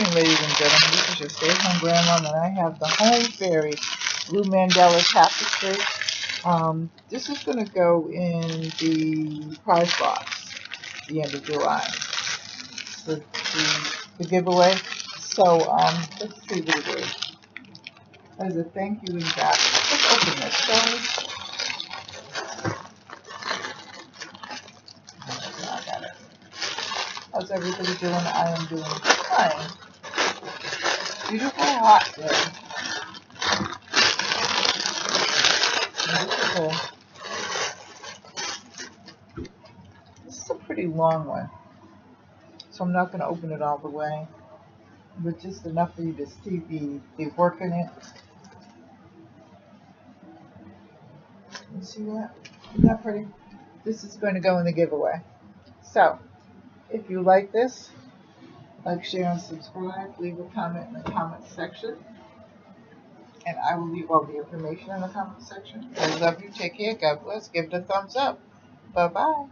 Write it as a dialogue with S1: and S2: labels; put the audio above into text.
S1: morning, ladies and gentlemen. This is your stay-at-home grandma, and I have the Home Fairy Blue Mandala Tapestry. This is going to go in the prize box at the end of July for the giveaway. So let's see what it is. As a thank you in that. Let's open this, shall we? I got it. How's everybody doing? I am doing fine. Beautiful hot day. This is a pretty long one, so I'm not going to open it all the way, but just enough for you to see the work in it. You see that? Isn't that pretty? This is going to go in the giveaway. So, if you like this, like, share, and subscribe. Leave a comment in the comment section. And I will leave all the information in the comment section. I love you. Take care. God bless. Give it a thumbs up. Bye-bye.